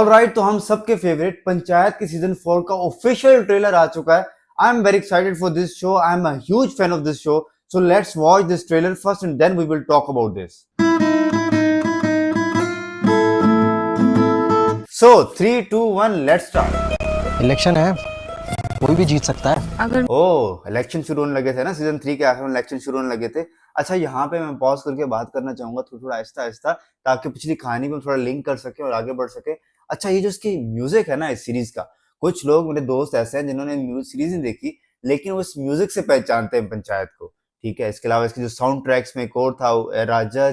Alright, तो हम सबके फेवरेट पंचायत के सीजन 4 का ऑफिशियल ट्रेलर आ चुका है। I am very excited for this show. I am a huge fan of this show. So let's watch this trailer first and then we will talk about this. So 3, 2, 1 let's start. Election है, कोई भी जीत सकता है। अगर election शुरू होने लगे थे ना, सीजन 3 के आखिर में इलेक्शन शुरू होने लगे थे। अच्छा, यहाँ पे मैं पॉज करके बात करना चाहूंगा थोड़ा आहिस्ता आहिस्ता, ताकि पिछली कहानी में थोड़ा लिंक कर सके और आगे बढ़ सके। अच्छा, ये जो इसकी म्यूजिक है ना इस सीरीज का, कुछ लोग मेरे दोस्त ऐसे हैं जिन्होंने सीरीज नहीं देखी, लेकिन वो इस म्यूजिक से पहचानते हैं पंचायत को। ठीक है, इसके अलावा इसके जो साउंड ट्रैक्स में एक और था, राजा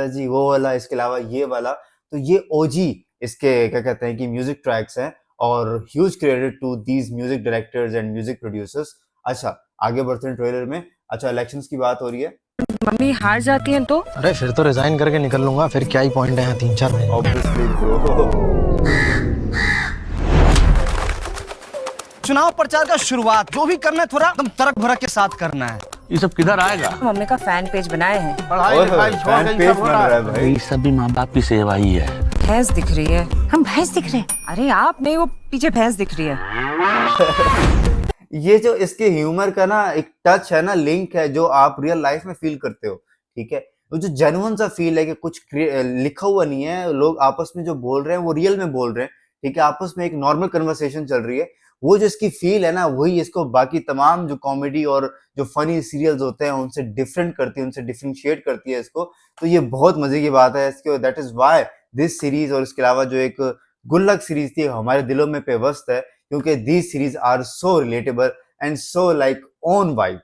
जी वो वाला, इसके अलावा ये वाला, तो ये ओजी इसके क्या कहते हैं कि म्यूजिक ट्रैक्स हैं, और huge credit to these music directors and music producers. अच्छा, आगे बढ़ते हैं ट्रेलर में। अच्छा, इलेक्शंस की बात हो रही है। मम्मी हार जाती हैं तो अरे फिर तो रिजाइन करके निकल लूंगा, फिर क्या ही पॉइंट है 3-4 महीने। Obviously bro. चुनाव प्रचार का शुरुआत जो भी करना है थोड़ा एकदम तड़क भड़क के साथ करना है। ये सब किधर आएगा? मम्मी का फैन पेज बनाए हैं। पढ़ाई लिखाई छोड़ फैन के पेज सब बन हो रहा रहा है है। भाई। ये सब भी माँ बाप की सेवा ही है। भैंस दिख रही है। हम भैंस दिख रहे हैं? अरे आप नहीं, वो पीछे भैंस दिख रही है। ये जो इसके ह्यूमर का ना एक टच है ना, लिंक है, जो आप रियल लाइफ में फील करते हो। ठीक है, वो जो जेन्युइन सा फील है कि कुछ लिखा हुआ नहीं है, लोग आपस में जो बोल रहे हैं वो रियल में बोल रहे हैं। ठीक है, आपस में एक नॉर्मल कन्वर्सेशन चल रही है। वो जो इसकी फील है ना, वही इसको बाकी तमाम जो कॉमेडी और जो फनी सीरियल्स होते हैं उनसे डिफरेंट करती है, उनसे डिफरेंशिएट करती है इसको। तो ये बहुत मजे की बात है इसके, that is why this series, और इसके अलावा जो एक गुल्लक सीरीज थी, हमारे दिलों में पेवस्त है, क्योंकि these series are so relatable and so like own vibe.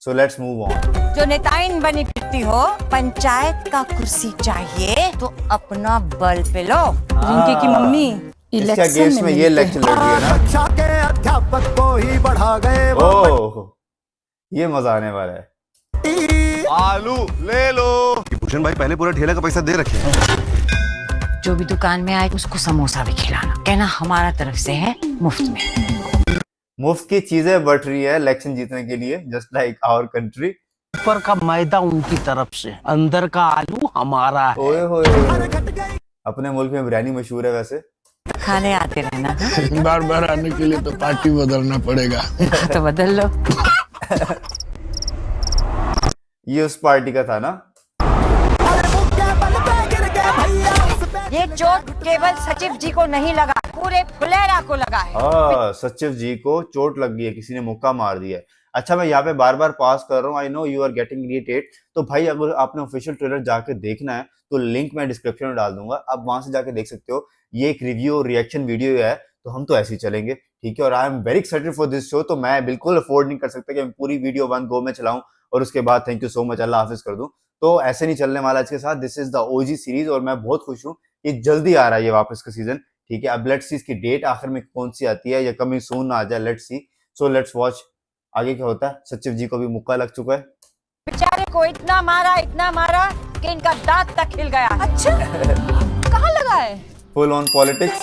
So let's move on. जो नेताइन बनी फिरती हो, पंचायत का कुर्सी चाहिए तो अपना बल पे लो। रिंकी की मम्मी इसके अगेंस्ट में ये इलेक्शन लड़ रही है ना। कक्षा के अध्यापक को ही बढ़ा गए वो। ओह, ये मजा आने वाला है। आलू ले लो। भूषण भाई पहले पूरा ठेला का पैसा दे रखे हैं। जो भी दुकान में आए उसको समोसा भी खिलाना, कहना हमारा तरफ से है, मुफ्त में। मुफ्त की चीजें बढ़ रही है इलेक्शन जीतने के लिए, जस्ट लाइक आवर कंट्री। ऊपर का मैदा उनकी तरफ से, अंदर का आलू हमारा है। ओए होए, अपने मुल्क में बिरयानी मशहूर है वैसे। खाने आते रहना। हाँ? बार बार आने के लिए तो पार्टी बदलना पड़ेगा। तो बदल लो। ये उस पार्टी का था ना। ये चोट केवल सचिव जी को नहीं लगा, पूरे फुलेरा को लगा है। हाँ, सचिव जी को चोट लग गई है, किसी ने मुक्का मार दिया है। अच्छा, मैं यहाँ पे बार बार पास कर रहा हूँ, I know you are getting irritate. तो भाई, अगर आपने ऑफिशियल ट्रेलर जाके देखना है तो लिंक मैं डिस्क्रिप्शन में डाल दूंगा, आप वहां से जाके देख सकते हो। ये एक रिव्यू और रिएक्शन वीडियो है, तो हम तो ऐसे ही चलेंगे। ठीक है, और आई am very excited for this show. तो मैं बिल्कुल अफोर्ड नहीं कर सकता कि मैं पूरी वीडियो वन गो में चलाऊं और उसके बाद थैंक यू सो मच अल्लाह हाफिज कर दूं। तो ऐसे नहीं चलने वाला इसके साथ। This is the OG series और मैं बहुत खुश हूँ, ये जल्दी आ रहा है ये वापस का सीजन। ठीक है, अब लेट्स सी इसकी डेट आखिर में कौन सी आती है, या कमिंग सून आ जाए, let's see. So let's watch आगे क्या होता है। सचिव जी को भी मुक्का लग चुका है। बेचारे को इतना मारा कि इनका दांत तक हिल गया। अच्छा, कहाँ लगा है? Full on politics.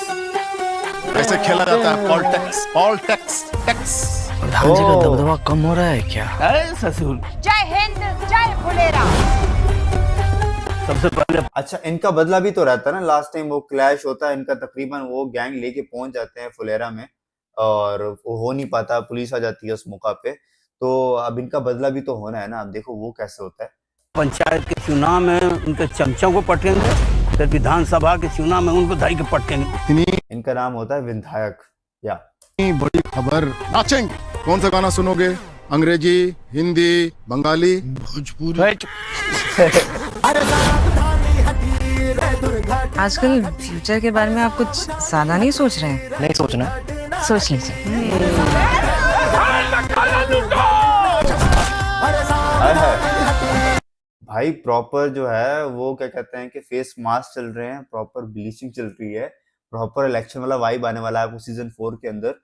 ऐसे खेला जाता है पॉलिटिक्स। Politics tax. प्रधान जी का दबदबा कम हो रहा है क्या? अरे ससुर, जय हिंद, जय फुलेरा। सबसे पहले अच्छा, इनका बदला भी तो रहता है ना। लास्ट टाइम वो क्लैश होता है इनका, तकरीबन वो गैंग लेके पहुंच जाते हैं फुलेरा में और वो हो नहीं पाता, पुलिस आ जाती है उस मौका पे। तो अब इनका बदला भी तो होना है ना। अब देखो वो कैसे होता है। पंचायत के चुनाव में उनके चमचों को पटेंगे, फिर विधानसभा के चुनाव में उनको धई के पटेंगे। इतनी इनका नाम होता है विधायक। या बड़ी खबर। नाचेंगे। कौन सा गाना सुनोगे? अंग्रेजी, हिंदी, बंगाली, भोजपुरी? आजकल फ्यूचर के बारे में आप कुछ ज्यादा नहीं सोच रहे हैं? नहीं सोचना। सोच लीजिए। भाई, प्रॉपर जो है वो क्या कहते हैं कि फेस मास्क चल रहे हैं, प्रॉपर ब्लीचिंग चल रही है, प्रॉपर इलेक्शन वाला वाइब आने वाला है आपको सीजन 4 के अंदर।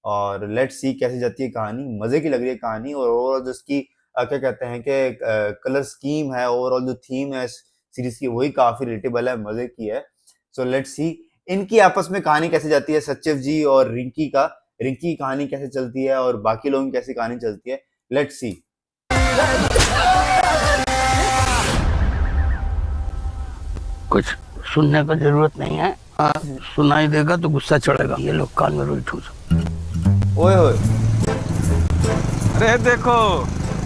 और लेट्स सी कैसे जाती है कहानी। मजे की लग रही है कहानी, और ओवरऑल जिसकी क्या कहते हैं कि कलर स्कीम है, ओवरऑल जो थीम है सीरीज की, वही काफी रिलेटेबल है, मजे की है। सो लेट्स सी इनकी आपस में कहानी कैसे जाती है, सचिव जी और रिंकी की कहानी कैसे चलती है, और बाकी लोगों की कैसी कहानी चलती है। Let's see. कुछ सुनने का जरूरत नहीं है। सुनाई देगा तो गुस्सा चढ़ेगा। ये लोग कान में रुई ठूस। ओए होए, अरे देखो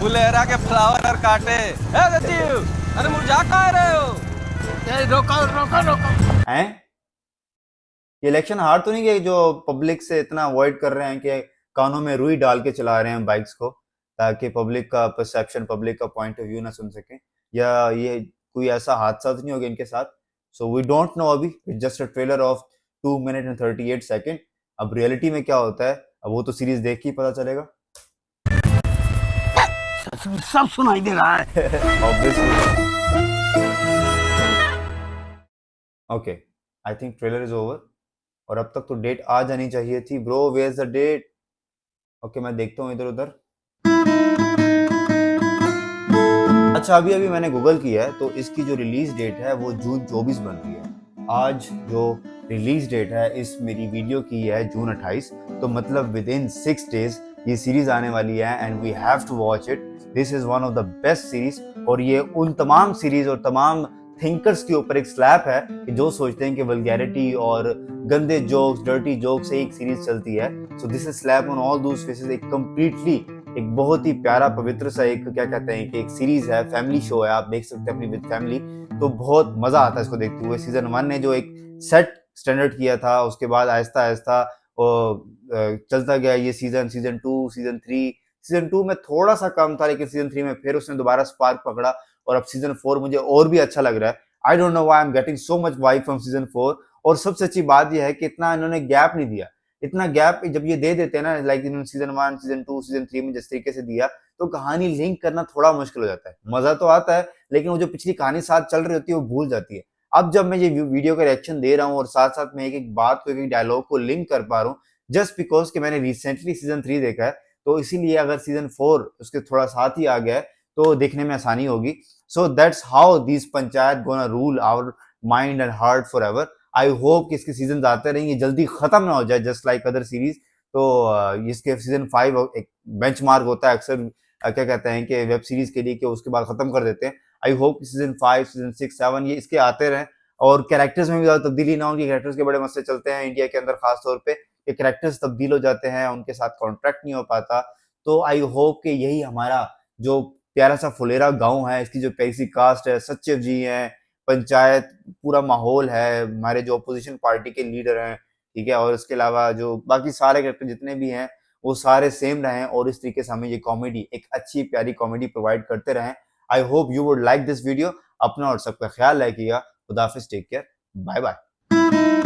फुलेरा के फ्लावर काटे। ए सचिव, अरे मुरझा कहाँ रहे हो? रोको रोको रोको। हैं? ये इलेक्शन हार तो नहीं गए जो पब्लिक से इतना अवॉइड कर रहे हैं कि कानों में रुई डाल के चला रहे हैं बाइक्स को, ताकि पब्लिक का परसेप्शन, पब्लिक का पॉइंट ऑफ व्यू ना सुन सके, या ये कोई ऐसा हादसा तो नहीं हो गया इनके साथ? सो वी डोंट नो अभी, it's just a trailer of 2 minute and 38 second. अब रियलिटी में क्या होता है अब वो तो सीरीज देख के ही पता चलेगा। सब सुनाई दे रहा है। Obviously. Okay, I think trailer is over और अब तक तो डेट आ जानी चाहिए थी। Bro where is the date? Okay, मैं देखता हूँ इधर उधर। अच्छा, अभी अभी मैंने गूगल किया है तो इसकी जो रिलीज डेट है वो जून 24 बन रही है। आज जो रिलीज डेट है इस मेरी वीडियो की है जून 28, तो मतलब विद इन 6 डेज ये सीरीज आने वाली है and we have to watch it. This is one of the best series और ये उन तमाम सीरीज और तमाम थिंकर्स के ऊपर एक स्लैप है कि जो सोचते हैं कि वल्गैरिटी और गंदे जोक्स, डर्टी जोक्स से एक सीरीज चलती है। So this is slap on all those faces. एक कंप्लीटली एक बहुत ही प्यारा पवित्र सा एक क्या कहते हैं कि एक सीरीज है, फैमिली शो है, आप देख सकते हैं अपनी विद फैमिली, तो बहुत मजा आता है इसको देखते हुए। सीजन 1 ने जो एक सेट स्टैंडर्ड किया था उसके बाद आहिस्ता आहिस्ता चलता गया ये सीजन 2, सीजन 3। सीजन 2 में थोड़ा सा कम था लेकिन सीजन 3 में फिर उसने दोबारा स्पार्क पकड़ा और अब सीजन 4 मुझे और भी अच्छा लग रहा है। I don't know why I am getting so much vibe from season 4। और सबसे अच्छी बात यह है कि इतना इन्होंने गैप नहीं दिया। इतना गैप जब ये दे देते हैं ना, लाइक इन्होंने सीजन 1, सीजन 2, सीजन 3 में जिस तरीके से दिया, तो कहानी लिंक करना थोड़ा मुश्किल हो जाता है। मजा तो आता है लेकिन वो जो पिछली कहानी साथ चल रही होती है वो भूल जाती है। अब जब मैं ये वीडियो का रिएक्शन दे रहा हूँ और साथ साथ मैं एक एक बात को, एक एक डायलॉग को लिंक कर पा रहा हूँ जस्ट बिकॉज कि मैंने रिसेंटली सीजन 3 देखा है, तो इसीलिए अगर सीजन 4 उसके थोड़ा साथ ही आ गया है तो देखने में आसानी होगी। So that's how this Panchayat gonna rule our mind and heart forever. I hope कि इसके सीजन आते रहेंगे, जल्दी खत्म ना हो जाए जस्ट लाइक अदर सीरीज। तो इसके सीजन 5 एक बेंचमार्क होता है अक्सर क्या कहते हैं कि वेब सीरीज के लिए कि उसके बाद खत्म कर देते हैं। आई होप कि सीजन 5, सीजन 6, 7 ये इसके आते रहें और कैरेक्टर्स में भी ज्यादा तब्दीली ना हो। कैरेक्टर्स के बड़े मसले चलते हैं इंडिया के अंदर खास तौर पे कि कैरेक्टर्स तब्दील हो जाते हैं, उनके साथ कॉन्ट्रैक्ट नहीं हो पाता। तो आई होप कि यही हमारा जो प्यारा सा फुलेरा गांव है, इसकी जो पैसी कास्ट है, सचिव जी हैं, पंचायत, पूरा माहौल है, हमारे जो अपोजिशन पार्टी के लीडर हैं, ठीक है, और इसके अलावा जो बाकी सारे कैरेक्टर जितने भी हैं वो सारे सेम रहें और इस तरीके से हमें ये कॉमेडी, एक अच्छी प्यारी कॉमेडी प्रोवाइड करते रहें। I hope you would like this video. अपना और सबका ख्याल रखिएगा। खुदा हाफिज़, टेक केयर, बाय बाय।